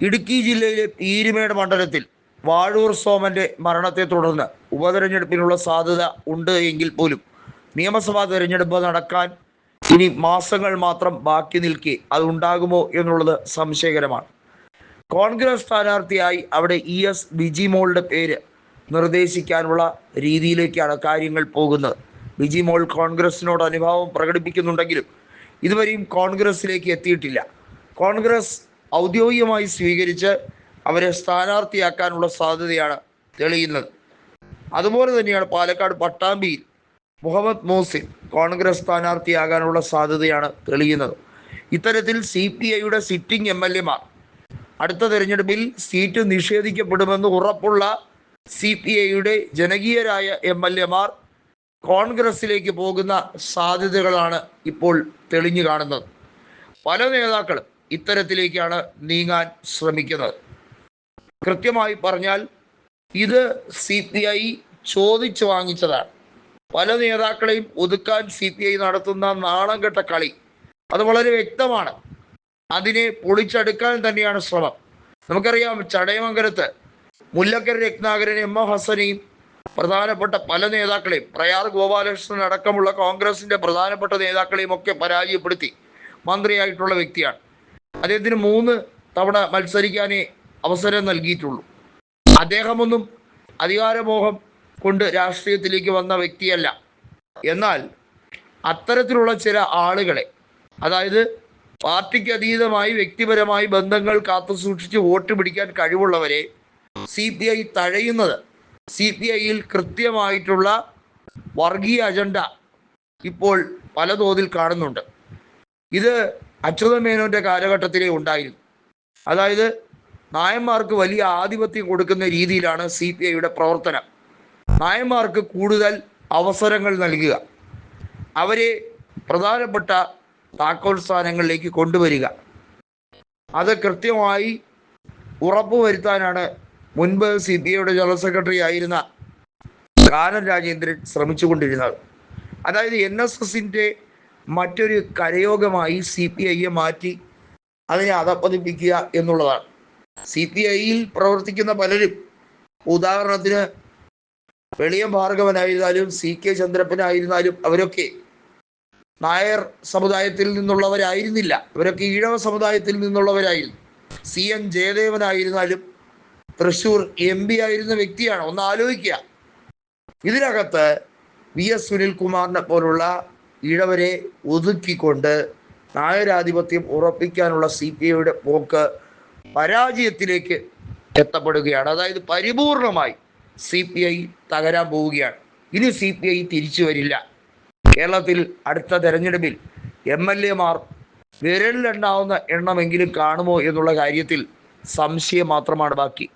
ഇടുക്കി ജില്ലയിലെ പീരുമേട് മണ്ഡലത്തിൽ വാഴൂർ സോമന്റെ മരണത്തെ തുടർന്ന് ഉപതെരഞ്ഞെടുപ്പിനുള്ള സാധ്യത ഉണ്ട് എങ്കിൽ പോലും നിയമസഭാ തെരഞ്ഞെടുപ്പ് നടക്കാൻ ഇനി മാസങ്ങൾ മാത്രം ബാക്കി നിൽക്കെ അതുണ്ടാകുമോ എന്നുള്ളത് സംശയകരമാണ്. കോൺഗ്രസ് സ്ഥാനാർത്ഥിയായി അവിടെ ES ബിജിമോളുടെ പേര് നിർദ്ദേശിക്കാനുള്ള രീതിയിലേക്കാണ് കാര്യങ്ങൾ പോകുന്നത്. ബിജിമോൾ കോൺഗ്രസിനോട് അനുഭാവം പ്രകടിപ്പിക്കുന്നുണ്ടെങ്കിലും ഇതുവരെയും കോൺഗ്രസിലേക്ക് എത്തിയിട്ടില്ല. കോൺഗ്രസ് ഔദ്യോഗികമായി സ്വീകരിച്ച് അവരെ സ്ഥാനാർത്ഥിയാക്കാനുള്ള സാധ്യതയാണ് തെളിയുന്നത്. അതുപോലെ തന്നെയാണ് പാലക്കാട് പട്ടാമ്പിയിൽ മുഹമ്മദ് മോസിൻ കോൺഗ്രസ് സ്ഥാനാർത്ഥിയാകാനുള്ള സാധ്യതയാണ് തെളിയുന്നത്. ഇത്തരത്തിൽ CPIയുടെ സിറ്റിംഗ് MLA മാർ അടുത്ത തെരഞ്ഞെടുപ്പിൽ സീറ്റ് നിഷേധിക്കപ്പെടുമെന്ന് ഉറപ്പുള്ള CPIയുടെ ജനകീയരായ MLA മാർ കോൺഗ്രസിലേക്ക് പോകുന്ന സാധ്യതകളാണ് ഇപ്പോൾ തെളിഞ്ഞു കാണുന്നത്. പല നേതാക്കളും ഇത്തരത്തിലേക്കാണ് നീങ്ങാൻ ശ്രമിക്കുന്നത്. കൃത്യമായി പറഞ്ഞാൽ ഇത് CPI ചോദിച്ചു വാങ്ങിച്ചതാണ്. പല നേതാക്കളെയും ഒതുക്കാൻ CPI നടത്തുന്ന നാണം കെട്ട കളി അത് വളരെ വ്യക്തമാണ്. അതിനെ പൊളിച്ചെടുക്കാൻ തന്നെയാണ് ശ്രമം. നമുക്കറിയാം, ചടയമംഗലത്ത് മുല്ലക്കര രത്നാകരൻ, M. ഹസനെയും പ്രധാനപ്പെട്ട പല നേതാക്കളെയും, പ്രയാർ ഗോപാലകൃഷ്ണൻ അടക്കമുള്ള കോൺഗ്രസിന്റെ പ്രധാനപ്പെട്ട നേതാക്കളെയും ഒക്കെ പരാജയപ്പെടുത്തി മന്ത്രിയായിട്ടുള്ള വ്യക്തിയാണ്. അദ്ദേഹത്തിന് 3 തവണ മത്സരിക്കാനേ അവസരം നൽകിയിട്ടുള്ളൂ. അദ്ദേഹമൊന്നും അധികാരമോഹം കൊണ്ട് രാഷ്ട്രീയത്തിലേക്ക് വന്ന വ്യക്തിയല്ല. എന്നാൽ അത്തരത്തിലുള്ള ചില ആളുകളെ, അതായത് പാർട്ടിക്ക് അതീതമായി വ്യക്തിപരമായി ബന്ധങ്ങൾ കാത്തുസൂക്ഷിച്ച് വോട്ട് പിടിക്കാൻ കഴിവുള്ളവരെ CPI തഴയുന്നത് CPIയിൽ കൃത്യമായിട്ടുള്ള വർഗീയ അജണ്ട ഇപ്പോൾ പല തോതിൽ കാണുന്നുണ്ട്. ഇത് അച്യുതമേനോന്റെ കാലഘട്ടത്തിലേ ഉണ്ടായിരുന്നു. അതായത് നായന്മാർക്ക് വലിയ ആധിപത്യം കൊടുക്കുന്ന രീതിയിലാണ് CPIയുടെ പ്രവർത്തനം. നായന്മാർക്ക് കൂടുതൽ അവസരങ്ങൾ നൽകുക, അവരെ പ്രധാനപ്പെട്ട താക്കോൽ സ്ഥാനങ്ങളിലേക്ക് കൊണ്ടുവരിക, അത് കൃത്യമായി ഉറപ്പുവരുത്താനാണ് മുൻപ് CPIയുടെ ജനറൽ സെക്രട്ടറി ആയിരുന്ന കാനം രാജേന്ദ്രൻ ശ്രമിച്ചുകൊണ്ടിരുന്നത്. അതായത് NSSന്റെ മറ്റൊരു കരയോഗമായി CPIയെ മാറ്റി അതിനെ അധപ്പതിപ്പിക്കുക എന്നുള്ളതാണ്. CPIയിൽ പ്രവർത്തിക്കുന്ന പലരും, ഉദാഹരണത്തിന് വെളിയം ഭാർഗവനായിരുന്നാലും CK ചന്ദ്രപ്പനായിരുന്നാലും അവരൊക്കെ നായർ സമുദായത്തിൽ നിന്നുള്ളവരായിരുന്നില്ല. അവരൊക്കെ ഈഴവ സമുദായത്തിൽ നിന്നുള്ളവരായിരുന്നു. CN ജയദേവനായിരുന്നാലും തൃശ്ശൂർ MP ആയിരുന്ന വ്യക്തിയാണ്. ഒന്ന് ആലോചിക്കുക. ഇതിനകത്ത് VS സുനിൽകുമാറിനെ പോലുള്ള ഈഴവരെ ഒതുക്കിക്കൊണ്ട് നായരാധിപത്യം ഉറപ്പിക്കാനുള്ള CPIയുടെ പോക്ക് പരാജയത്തിലേക്ക് എത്തപ്പെടുകയാണ്. അതായത് പരിപൂർണമായി CPI തകരാൻ പോവുകയാണ്. ഇനി CPI തിരിച്ചു വരില്ല. കേരളത്തിൽ അടുത്ത തെരഞ്ഞെടുപ്പിൽ MLA മാർ വിരലിലെണ്ണാവുന്ന എണ്ണമെങ്കിലും കാണുമോ എന്നുള്ള കാര്യത്തിൽ സംശയം മാത്രമാണ് ബാക്കി.